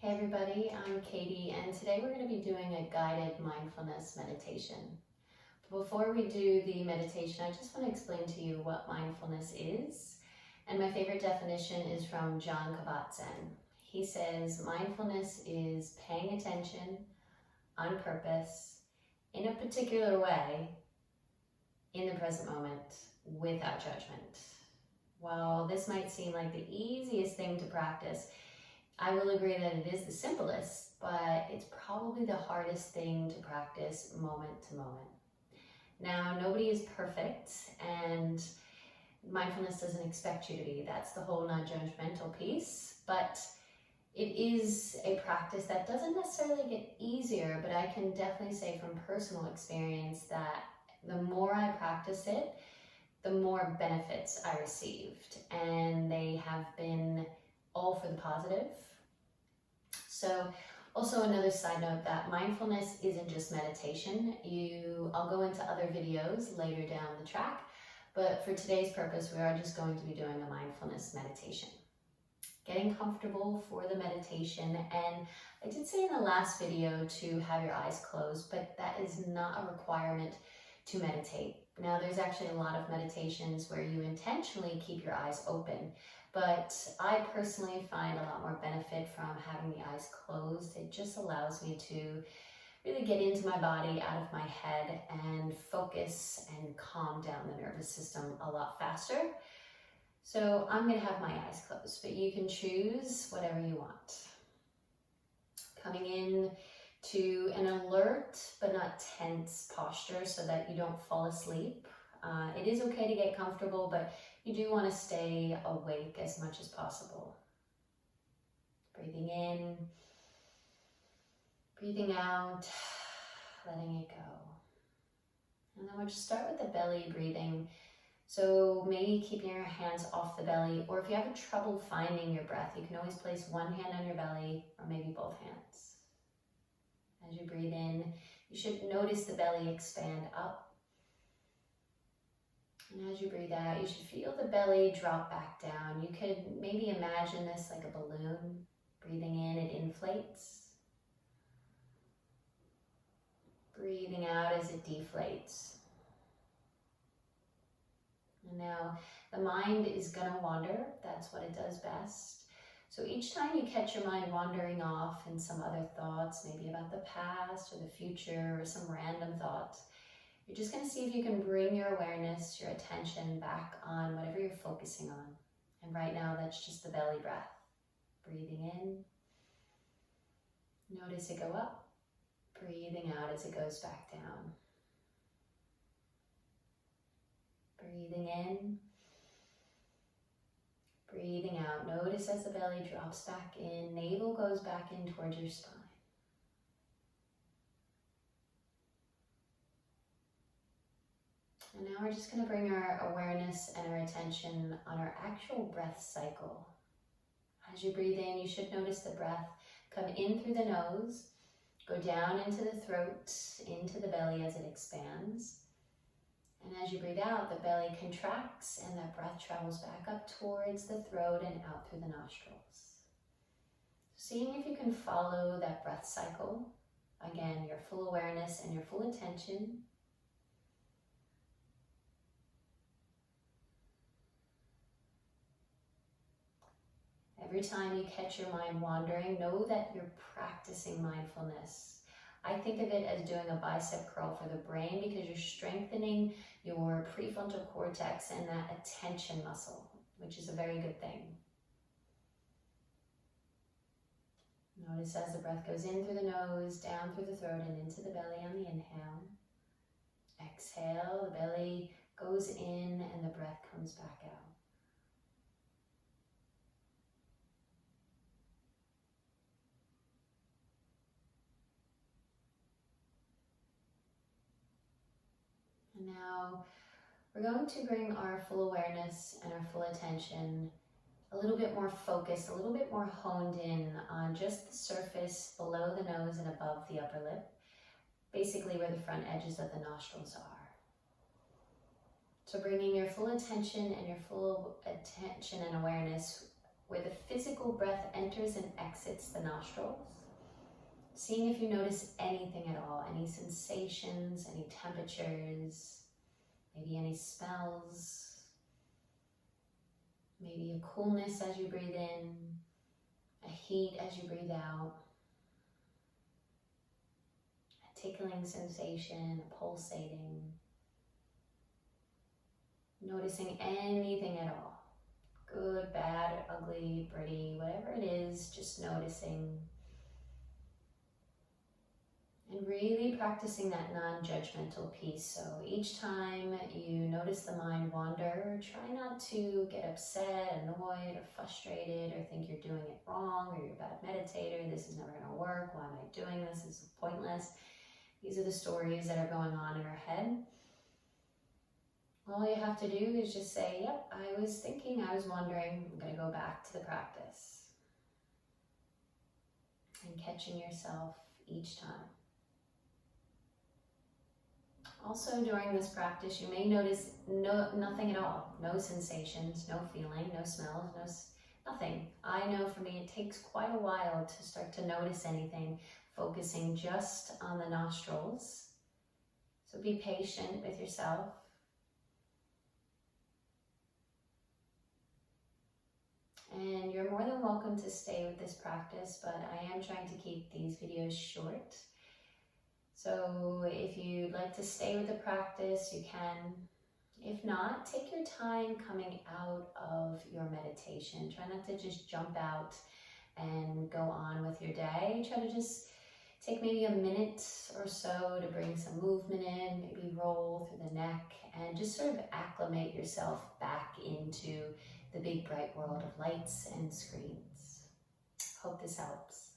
Hey everybody, I'm Katie, and today we're going to be doing a guided mindfulness meditation. Before we do the meditation, I just want to explain to you what mindfulness is. And my favorite definition is from John Kabat-Zinn. He says, mindfulness is paying attention on purpose, in a particular way, in the present moment, without judgment. While this might seem like the easiest thing to practice, I will agree that it is the simplest, but it's probably the hardest thing to practice moment to moment. Now, nobody is perfect, and mindfulness doesn't expect you to be. That's the whole non-judgmental piece, but it is a practice that doesn't necessarily get easier, but I can definitely say from personal experience that the more I practice it, the more benefits I received, and they have been all for the positive. So also another side note that mindfulness isn't just meditation. I'll go into other videos later down the track, but for today's purpose, we are just going to be doing a mindfulness meditation. Getting comfortable for the meditation, and I did say in the last video to have your eyes closed, but that is not a requirement to meditate. Now, there's actually a lot of meditations where you intentionally keep your eyes open, but I personally find a lot more benefit from having the eyes closed. It just allows me to really get into my body, out of my head, and focus and calm down the nervous system a lot faster. So I'm going to have my eyes closed, but you can choose whatever you want. Coming in to an alert but not tense posture so that you don't fall asleep. It is okay to get comfortable, but you do want to stay awake as much as possible. Breathing in, breathing out, letting it go. And then we'll just start with the belly breathing. So maybe keeping your hands off the belly, or if you have trouble finding your breath, you can always place one hand on your belly or maybe both hands. As you breathe in, you should notice the belly expand up. And as you breathe out, you should feel the belly drop back down. You could maybe imagine this like a balloon. Breathing in, it inflates. Breathing out as it deflates. And now the mind is going to wander. That's what it does best. So each time you catch your mind wandering off in some other thoughts, maybe about the past or the future or some random thoughts, you're just going to see if you can bring your awareness, your attention back on whatever you're focusing on. And right now, that's just the belly breath. Breathing in. Notice it go up. Breathing out as it goes back down. Breathing in. Breathing out. Notice as the belly drops back in, navel goes back in towards your spine. And now we're just going to bring our awareness and our attention on our actual breath cycle. As you breathe in, you should notice the breath come in through the nose, go down into the throat, into the belly as it expands. And as you breathe out, the belly contracts and that breath travels back up towards the throat and out through the nostrils. Seeing if you can follow that breath cycle. Again, your full awareness and your full attention. Every time you catch your mind wandering, know that you're practicing mindfulness. I think of it as doing a bicep curl for the brain because you're strengthening your prefrontal cortex and that attention muscle, which is a very good thing. Notice as the breath goes in through the nose, down through the throat, and into the belly on the inhale. Exhale, the belly goes in and the breath comes back out. Now, we're going to bring our full awareness and our full attention a little bit more focused, a little bit more honed in on just the surface below the nose and above the upper lip, basically where the front edges of the nostrils are. So bringing your full attention and your full attention and awareness where the physical breath enters and exits the nostrils. Seeing if you notice anything at all, any sensations, any temperatures, maybe any smells, maybe a coolness as you breathe in, a heat as you breathe out, a tickling sensation, a pulsating. Noticing anything at all. Good, bad, ugly, pretty, whatever it is, just noticing. And really practicing that non-judgmental piece. So each time you notice the mind wander, try not to get upset, annoyed, or frustrated, or think you're doing it wrong, or you're a bad meditator, this is never going to work, why am I doing this, this is pointless. These are the stories that are going on in our head. All you have to do is just say, yep, I was thinking, I was wondering, I'm going to go back to the practice. And catching yourself each time. Also during this practice, you may notice nothing at all. No sensations, no feeling, no smells, nothing. I know for me it takes quite a while to start to notice anything, focusing just on the nostrils. So be patient with yourself. And you're more than welcome to stay with this practice, but I am trying to keep these videos short. So if you'd like to stay with the practice, you can. If not, take your time coming out of your meditation. Try not to just jump out and go on with your day. Try to just take maybe a minute or so to bring some movement in, maybe roll through the neck, and just sort of acclimate yourself back into the big bright world of lights and screens. Hope this helps.